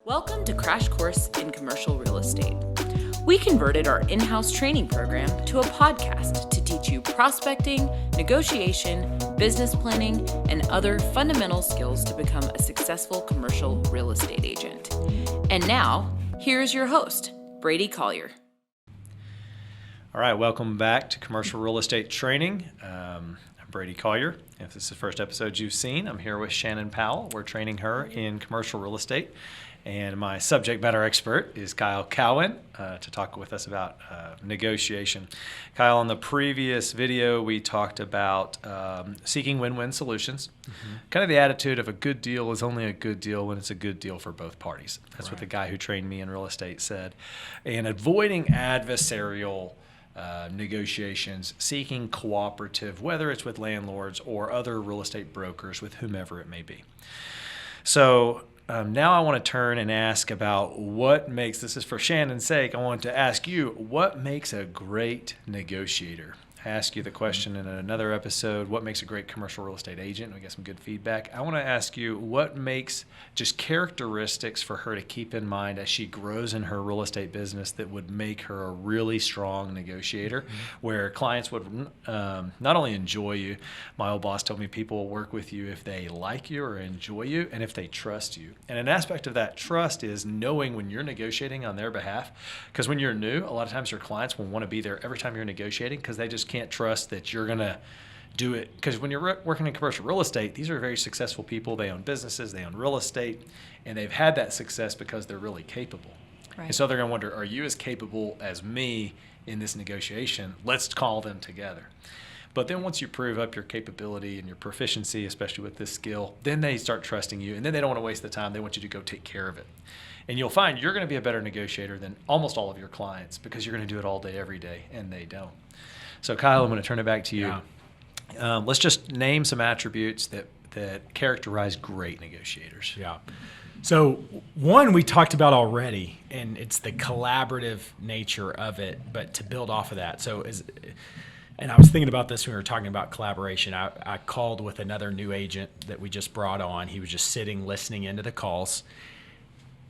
Welcome to Crash Course in Commercial Real Estate. We converted our in-house training program to a podcast to teach you prospecting, negotiation, business planning, and other fundamental skills to become a successful commercial real estate agent. And now, here's your host, Brady Collier. All right, welcome back to Commercial Real Estate Training. I'm Brady Collier. If this is the first episode you've seen, I'm here with Shannon Powell. We're training her in commercial real estate. And my subject matter expert is Kyle Cowan to talk with us about negotiation. Kyle, in the previous video, we talked about seeking win-win solutions. Kind of the attitude of a good deal is only a good deal when it's a good deal for both parties. That's what the guy who trained me in real estate said. And avoiding adversarial negotiations, seeking cooperative, whether it's with landlords or other real estate brokers, with whomever it may be. So now I want to turn and ask about what makes, this is for Shannon's sake, I want to ask you, what makes a great negotiator? I asked you the question in another episode, what makes a great commercial real estate agent? We got some good feedback. I want to ask you, what makes just characteristics for her to keep in mind as she grows in her real estate business that would make her a really strong negotiator, where clients would not only enjoy you, my old boss told me people will work with you if they like you or enjoy you and if they trust you. And an aspect of that trust is knowing when you're negotiating on their behalf, because when you're new, a lot of times your clients will want to be there every time you're negotiating because they just can't trust that you're going to do it. Because when you're working in commercial real estate, these are very successful people. They own businesses, they own real estate, and they've had that success because they're really capable. Right. And so they're going to wonder, are you as capable as me in this negotiation? Let's call them together. But then once you prove up your capability and your proficiency, especially with this skill, then they start trusting you, and then they don't want to waste the time. They want you to go take care of it. And you'll find you're going to be a better negotiator than almost all of your clients because you're going to do it all day, every day, and they don't. So Kyle, I'm going to turn it back to you. Yeah. Let's just name some attributes that characterize great negotiators. Yeah. So one we talked about already, and it's the collaborative nature of it, but to build off of that. And I was thinking about this when we were talking about collaboration. I called with another new agent that we just brought on. He was just sitting, listening into the calls.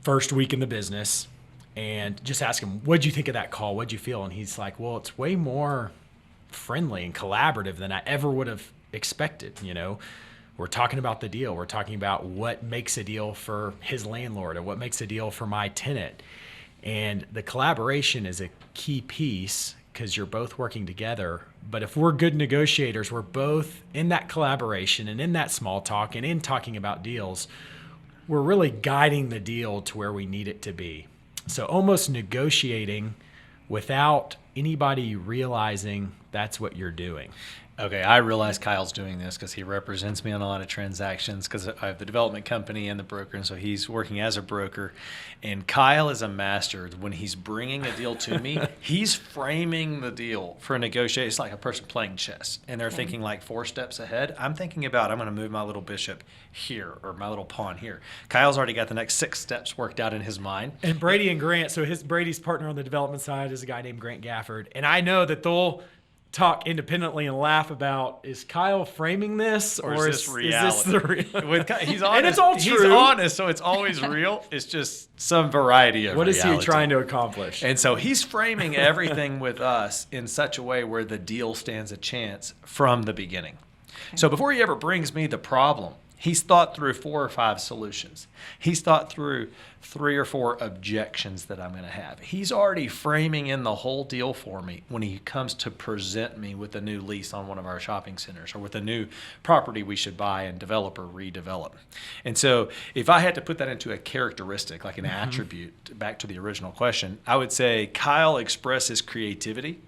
First week in the business, and just ask him, what'd you think of that call? What'd you feel? And he's like, well, it's way more friendly and collaborative than I ever would have expected. You know, we're talking about the deal. We're talking about what makes a deal for his landlord or what makes a deal for my tenant. And the collaboration is a key piece because you're both working together. But if we're good negotiators, we're both in that collaboration and in that small talk and in talking about deals, we're really guiding the deal to where we need it to be. So almost negotiating without anybody realizing that's what you're doing. Okay, I realize Kyle's doing this because he represents me on a lot of transactions because I have the development company and the broker, and so he's working as a broker. And Kyle is a master. When he's bringing a deal to me, he's framing the deal for a negotiation. It's like a person playing chess, and they're thinking like 4 steps ahead. I'm thinking about, I'm going to move my little bishop here or my little pawn here. Kyle's already got the next 6 steps worked out in his mind. And Brady and Grant, so Brady's partner on the development side is a guy named Grant Gafford. And I know that they'll talk independently and laugh about, is Kyle framing this or is this reality? Is this the real? He's honest. And it's all true. He's honest, so it's always real. It's just some variety of reality. What is he trying to accomplish? And so he's framing everything with us in such a way where the deal stands a chance from the beginning. Okay. So before he ever brings me the problem, he's thought through 4 or 5 solutions. He's thought through 3 or 4 objections that I'm going to have. He's already framing in the whole deal for me when he comes to present me with a new lease on one of our shopping centers or with a new property we should buy and develop or redevelop. And so if I had to put that into a characteristic, like an attribute, back to the original question, I would say Kyle expresses creativity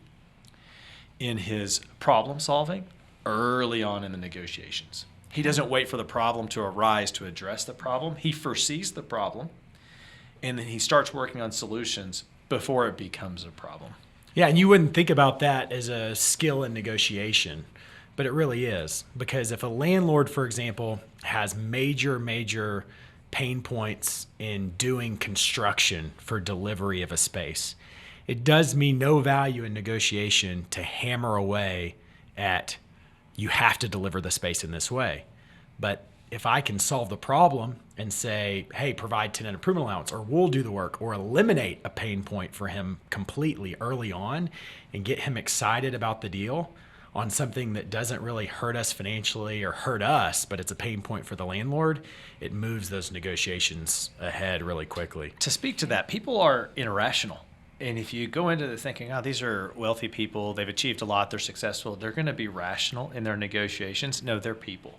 in his problem solving early on in the negotiations. He doesn't wait for the problem to arise to address the problem. He foresees the problem, and then he starts working on solutions before it becomes a problem. Yeah, and you wouldn't think about that as a skill in negotiation, but it really is. Because if a landlord, for example, has major pain points in doing construction for delivery of a space, it does mean no value in negotiation to hammer away at, you have to deliver the space in this way. But if I can solve the problem and say, hey, provide tenant improvement allowance, or we'll do the work, or eliminate a pain point for him completely early on and get him excited about the deal on something that doesn't really hurt us financially or hurt us, but it's a pain point for the landlord, it moves those negotiations ahead really quickly. To speak to that, people are irrational. And if you go into the thinking, oh, these are wealthy people, they've achieved a lot, they're successful, they're going to be rational in their negotiations. No, they're people.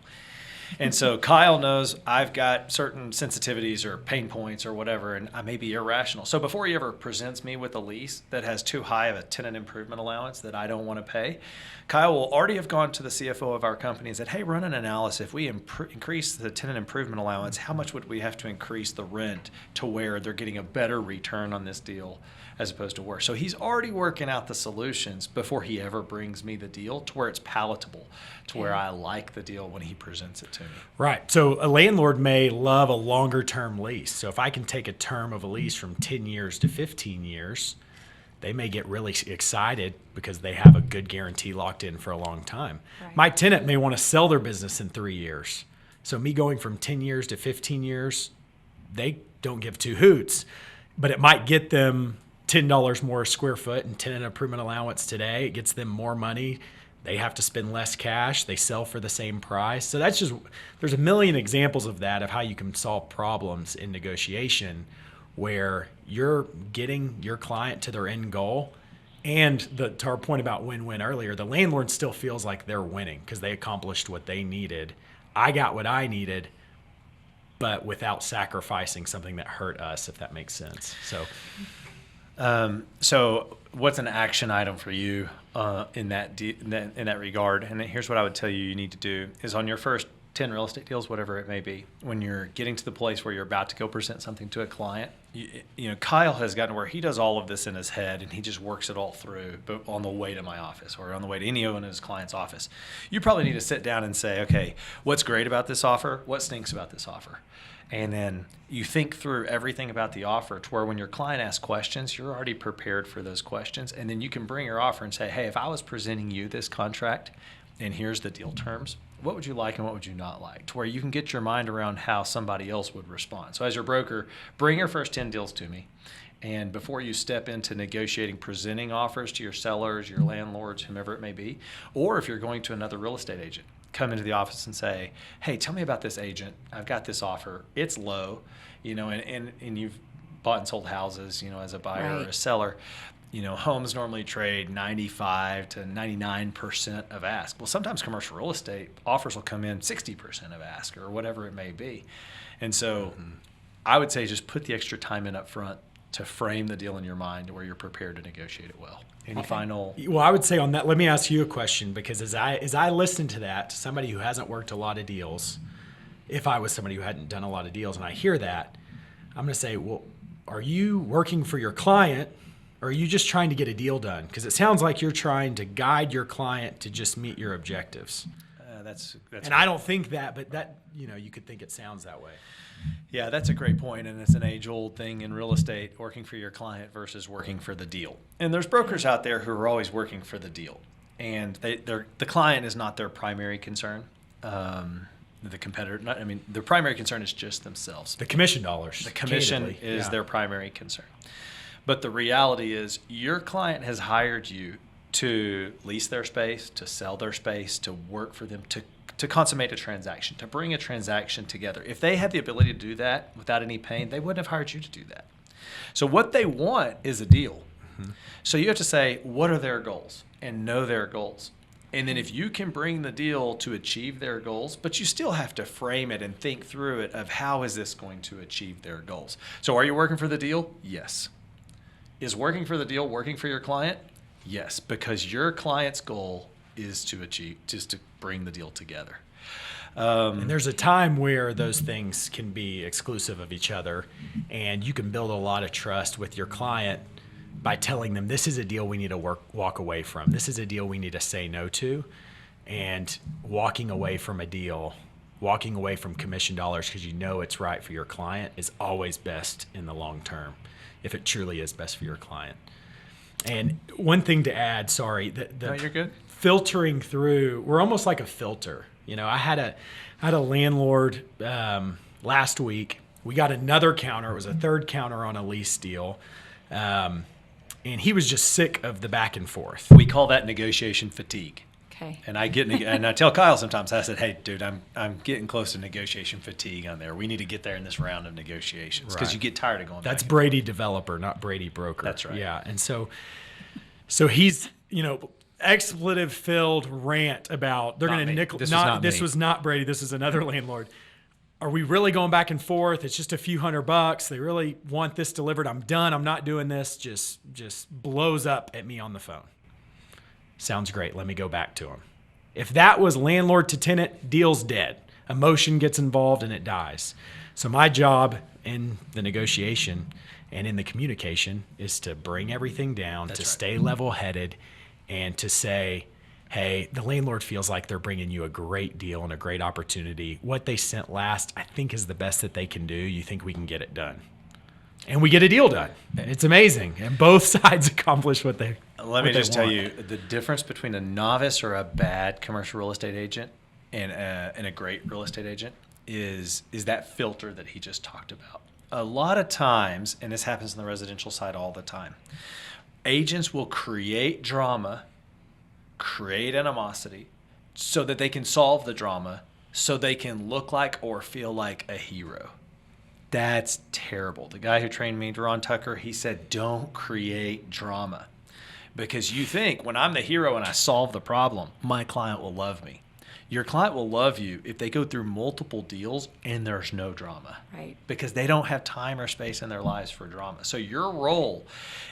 And so Kyle knows I've got certain sensitivities or pain points or whatever, and I may be irrational. So before he ever presents me with a lease that has too high of a tenant improvement allowance that I don't want to pay, Kyle will already have gone to the CFO of our company and said, hey, run an analysis. If we increase the tenant improvement allowance, how much would we have to increase the rent to where they're getting a better return on this deal as opposed to worse? So he's already working out the solutions before he ever brings me the deal to where it's palatable, to where I like the deal when he presents it to me. Right. So a landlord may love a longer term lease. So if I can take a term of a lease from 10 years to 15 years, they may get really excited because they have a good guarantee locked in for a long time. Right. My tenant may want to sell their business in 3 years. So me going from 10 years to 15 years, they don't give two hoots, but it might get them $10 more a square foot in tenant improvement allowance today. It gets them more money. They have to spend less cash. They sell for the same price. So that's just, there's a million examples of that, of how you can solve problems in negotiation where you're getting your client to their end goal. And to our point about win-win earlier, the landlord still feels like they're winning because they accomplished what they needed. I got what I needed, but without sacrificing something that hurt us, if that makes sense. So what's an action item for you in that regard? And here's what I would tell you need to do is on your first 10 real estate deals, whatever it may be, when you're getting to the place where you're about to go present something to a client, you know, Kyle has gotten where he does all of this in his head and he just works it all through, but on the way to my office or on the way to any of his client's office. You probably need to sit down and say, okay, what's great about this offer? What stinks about this offer? And then you think through everything about the offer to where when your client asks questions, you're already prepared for those questions. And then you can bring your offer and say, hey, if I was presenting you this contract and here's the deal terms, what would you like and what would you not like? To where you can get your mind around how somebody else would respond. So as your broker, bring your first 10 deals to me. And before you step into negotiating, presenting offers to your sellers, your landlords, whomever it may be, or if you're going to another real estate agent, come into the office and say, hey, tell me about this agent. I've got this offer. It's low, you know, and you've bought and sold houses, you know, as a buyer or a seller. You know, homes normally trade 95 to 99% of ask. Well, sometimes commercial real estate offers will come in 60% of ask or whatever it may be. And so I would say just put the extra time in up front to frame the deal in your mind where you're prepared to negotiate it well. Any final? Well, I would say on that, let me ask you a question, because as I listen to that, to somebody who hasn't worked a lot of deals, if I was somebody who hadn't done a lot of deals and I hear that, I'm going to say, well, are you working for your client or are you just trying to get a deal done? Because it sounds like you're trying to guide your client to just meet your objectives. That's and I don't think that, but that, you know, you could think it sounds that way. Yeah, that's a great point, and it's an age-old thing in real estate, working for your client versus working for the deal. And there's brokers out there who are always working for the deal, and the client is not their primary concern. The competitor, their primary concern is just themselves. The commission dollars. The commission candidly. is their primary concern. But the reality is your client has hired you to lease their space, to sell their space, to work for them, to consummate a transaction, to bring a transaction together. If they had the ability to do that without any pain, they wouldn't have hired you to do that. So what they want is a deal. So you have to say, what are their goals? And know their goals. And then if you can bring the deal to achieve their goals, but you still have to frame it and think through it of how is this going to achieve their goals. So are you working for the deal? Yes. Is working for the deal working for your client? Yes, because your client's goal is to achieve, just to bring the deal together. And there's a time where those things can be exclusive of each other, and you can build a lot of trust with your client by telling them this is a deal we need to walk away from. This is a deal we need to say no to. And walking away from a deal, walking away from commission dollars because you know it's right for your client is always best in the long term, if it truly is best for your client. And one thing to add, sorry, No, you're good. Filtering through, we're almost like a filter. I had a landlord last week. We got another counter. It was a third counter on a lease deal. And he was just sick of the back and forth. We call that negotiation fatigue. Okay. And I tell Kyle sometimes, I said, hey, dude, I'm getting close to negotiation fatigue on there. We need to get there in this round of negotiations because Right. you get tired of going That's back. Brady developer, not Brady broker. That's right. Yeah. And so he's, expletive filled rant about they're Not going to me. nickel. This was not This me. was not Brady. This is another landlord. Are we really going back and forth? It's just a few $100. They really want this delivered. I'm done. I'm not doing this. Just blows up at me on the phone. Sounds great. Let me go back to him. If that was landlord to tenant, deal's dead. Emotion gets involved and it dies. So my job in the negotiation and in the communication is to bring everything down, That's to right. stay level-headed, and to say, hey, the landlord feels like they're bringing you a great deal and a great opportunity. What they sent last, I think, is the best that they can do. You think we can get it done? And we get a deal done. It's amazing. And both sides accomplish what they Let me what they just tell want. you the difference between a novice or a bad commercial real estate agent and a great real estate agent is that filter that he just talked about. A lot of times, and this happens on the residential side all the time, agents will create drama, create animosity so that they can solve the drama, so they can look like or feel like a hero. That's terrible. The guy who trained me, Ron Tucker, he said, don't create drama. Because you think when I'm the hero and I solve the problem, my client will love me. Your client will love you if they go through multiple deals and there's no drama. Right. Because they don't have time or space in their lives for drama. So your role,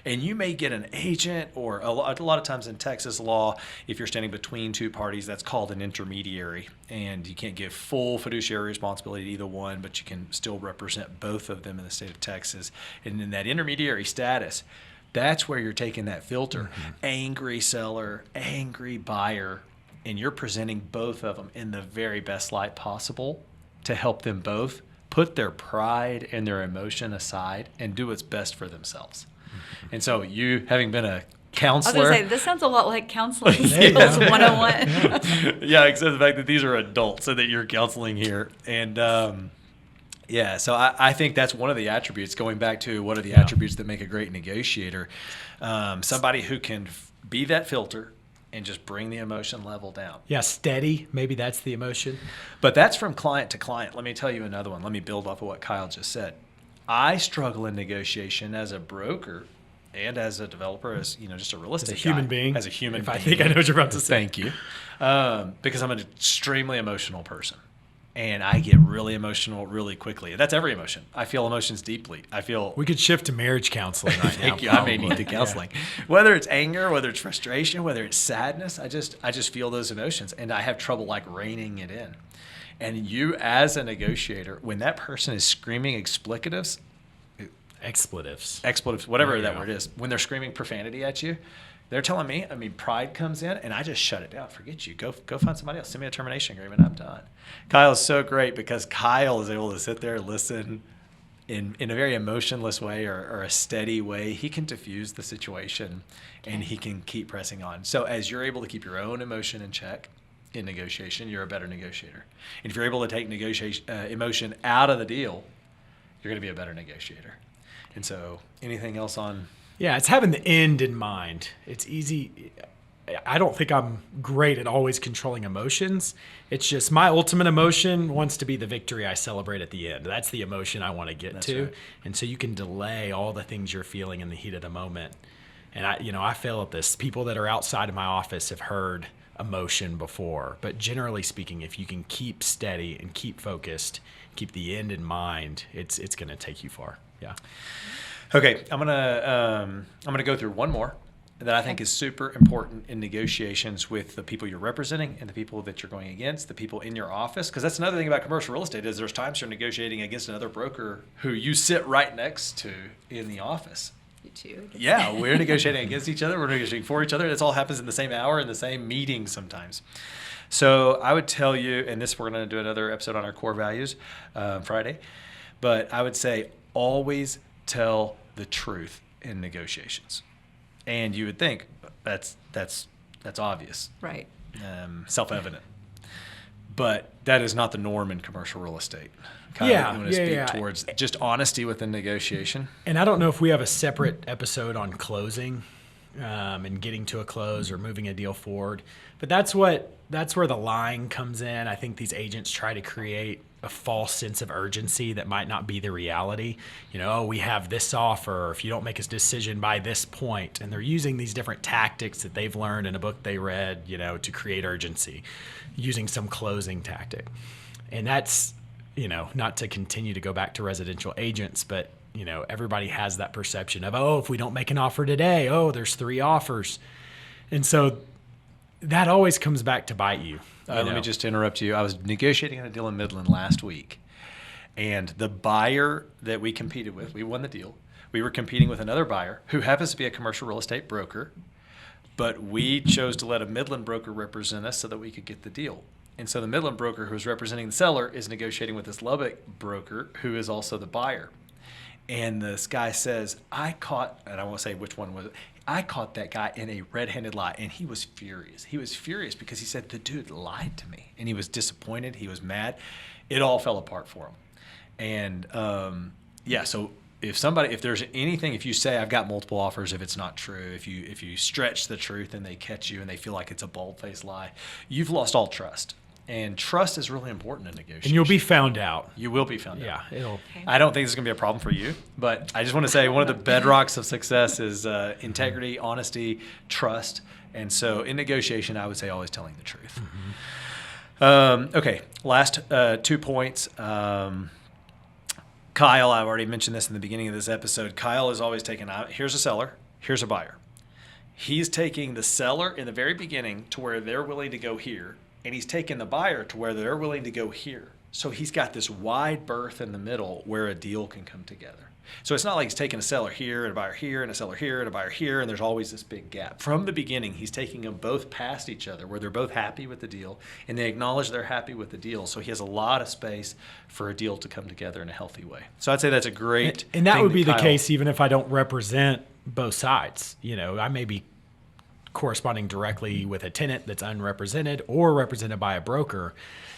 and you may get an agent, or a lot of times in Texas law, if you're standing between two parties, that's called an intermediary. And you can't give full fiduciary responsibility to either one, but you can still represent both of them in the state of Texas. And in that intermediary status, that's where you're taking that filter. Mm-hmm. Angry seller, angry buyer, and you're presenting both of them in the very best light possible to help them both put their pride and their emotion aside and do what's best for themselves. Mm-hmm. And so you, having been a counselor. I was going to say, this sounds a lot like counseling skills Yes. 101. Yeah, except the fact that these are adults and that you're counseling here. And yeah, so I think that's one of the attributes, going back to what are the attributes that make a great negotiator. Somebody who can be that filter and just bring the emotion level down. Yeah, steady. Maybe that's the emotion. But that's from client to client. Let me tell you another one. Let me build off of what Kyle just said. I struggle in negotiation as a broker and as a developer, as just a real estate As a human guy, being. as a human if being. I think I know what you're about to say. Thank you. Because I'm an extremely emotional person. And I get really emotional really quickly. That's every emotion. I feel emotions deeply. We could shift to marriage counseling right now. Thank you. I may need to counseling. Yeah. Whether it's anger, whether it's frustration, whether it's sadness, I just feel those emotions, and I have trouble like reining it in. And you, as a negotiator, when that person is screaming expletives, whatever that word is, when they're screaming profanity at you, they're telling me, pride comes in, and I just shut it down. Forget you. Go find somebody else. Send me a termination agreement. I'm done. Kyle is so great because Kyle is able to sit there and listen in a very emotionless way or a steady way. He can diffuse the situation, and he can keep pressing on. So as you're able to keep your own emotion in check in negotiation, you're a better negotiator. And if you're able to take emotion out of the deal, you're going to be a better negotiator. And so anything else on... Yeah, it's having the end in mind. It's easy. I don't think I'm great at always controlling emotions. It's just my ultimate emotion wants to be the victory I celebrate at the end. That's the emotion I want to get to. Right. And so you can delay all the things you're feeling in the heat of the moment. And I fail at this. People that are outside of my office have heard emotion before. But generally speaking, if you can keep steady and keep focused, keep the end in mind, it's going to take you far. Yeah. Okay, I'm gonna go through one more that I think is super important in negotiations with the people you're representing and the people that you're going against, the people in your office. Because that's another thing about commercial real estate is there's times you're negotiating against another broker who you sit right next to in the office. You too. Yeah, we're negotiating against each other. We're negotiating for each other. This all happens in the same hour in the same meeting sometimes. So I would tell you, and this we're going to do another episode on our core values Friday, but I would say always tell the truth in negotiations. And you would think that's obvious, right? Self-evident. But that is not the norm in commercial real estate. Kyle, Yeah, you want to yeah, speak yeah. towards just honesty within negotiation? And I don't know if we have a separate episode on closing and getting to a close or moving a deal forward, but that's where the lying comes in. I think these agents try to create a false sense of urgency that might not be the reality. Oh, we have this offer if you don't make a decision by this point. And they're using these different tactics that they've learned in a book they read, to create urgency, using some closing tactic. And that's, not to continue to go back to residential agents, but everybody has that perception of, if we don't make an offer today, there's 3 offers. And so that always comes back to bite you. Let me just interrupt you. I was negotiating on a deal in Midland last week, and the buyer that we competed with, we won the deal. We were competing with another buyer who happens to be a commercial real estate broker, but we chose to let a Midland broker represent us so that we could get the deal. And so the Midland broker who was representing the seller is negotiating with this Lubbock broker who is also the buyer. And this guy says, and I won't say which one was it, I caught that guy in a red-handed lie, and he was furious. He was furious because he said, the dude lied to me, and he was disappointed. He was mad. It all fell apart for him. And, so if there's anything, if you say I've got multiple offers, if it's not true, if you stretch the truth and they catch you and they feel like it's a bold-faced lie, you've lost all trust. And trust is really important in negotiation. And you'll be found out. You will be found out. Yeah, I don't think this is going to be a problem for you, but I just want to say one of the bedrocks of success is integrity, honesty, trust. And so in negotiation, I would say always telling the truth. Mm-hmm. Okay, last 2 points. Kyle, I've already mentioned this in the beginning of this episode. Kyle is always taking out, here's a seller, here's a buyer. He's taking the seller in the very beginning to where they're willing to go here, and he's taking the buyer to where they're willing to go here. So he's got this wide berth in the middle where a deal can come together. So it's not like he's taking a seller here and a buyer here and a seller here and a buyer here, and there's always this big gap. From the beginning, he's taking them both past each other where they're both happy with the deal, and they acknowledge they're happy with the deal. So he has a lot of space for a deal to come together in a healthy way. So I'd say that's a great and that thing would be the Kyle- case even if I don't represent both sides. I may be corresponding directly with a tenant that's unrepresented or represented by a broker.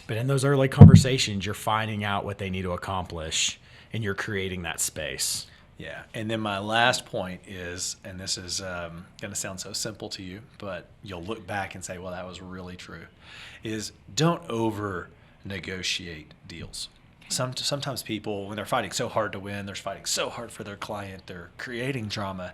But in those early conversations, you're finding out what they need to accomplish, and you're creating that space. Yeah. And then my last point is, and this is going to sound so simple to you, but you'll look back and say, well, that was really true, is don't over negotiate deals. Sometimes people, when they're fighting so hard to win, they're fighting so hard for their client, they're creating drama,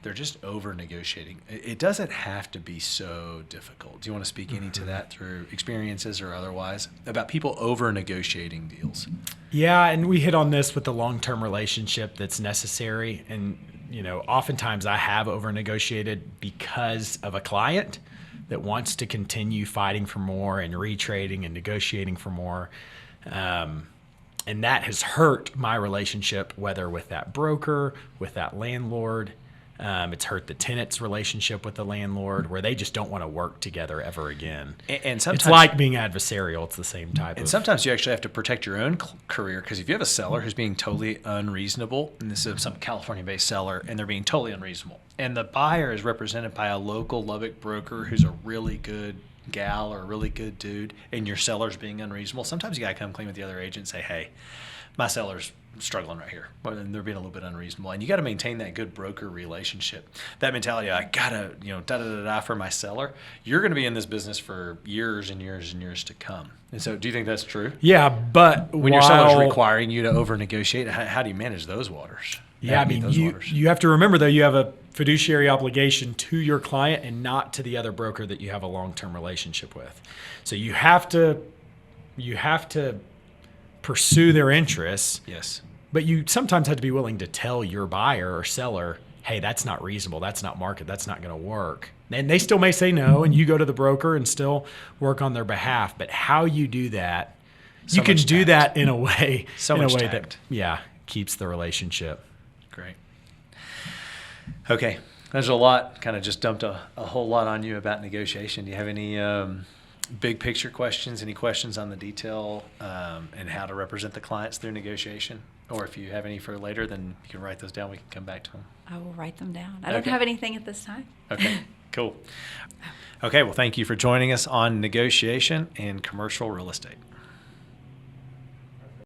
they're just over negotiating. It doesn't have to be so difficult. Do you want to speak any to that through experiences or otherwise about people over negotiating deals? Yeah, and we hit on this with the long-term relationship that's necessary. And, oftentimes I have over negotiated because of a client that wants to continue fighting for more and retrading and negotiating for more. And that has hurt my relationship, whether with that broker, with that landlord. It's hurt the tenant's relationship with the landlord, where they just don't want to work together ever again. And sometimes, it's like being adversarial. It's the same type and sometimes you actually have to protect your own career, because if you have a seller who's being totally unreasonable, and this is some California-based seller, and they're being totally unreasonable, and the buyer is represented by a local Lubbock broker who's a really good gal or a really good dude, and your seller's being unreasonable, sometimes you got to come clean with the other agent and say, hey, my seller's struggling right here, or they're being a little bit unreasonable, and you got to maintain that good broker relationship. That mentality, I gotta, for my seller. You're going to be in this business for years and years and years to come. And so, do you think that's true? Yeah, but when your seller's requiring you to over negotiate, how do you manage those waters? Yeah, you have to remember though, you have a fiduciary obligation to your client and not to the other broker that you have a long-term relationship with. So you have to pursue their interests. Yes. But you sometimes have to be willing to tell your buyer or seller, hey, that's not reasonable, that's not market, that's not going to work. And they still may say no, and you go to the broker and still work on their behalf. But how you do that, you can do that in a way that keeps the relationship. Great. Okay. There's a lot, kind of just dumped a whole lot on you about negotiation. Do you have any big picture questions, any questions on the detail and how to represent the clients through negotiation? Or if you have any for later, then you can write those down. We can come back to them. I will write them down. I don't have anything at this time. Okay. Cool. Okay, well, thank you for joining us on negotiation in commercial real estate.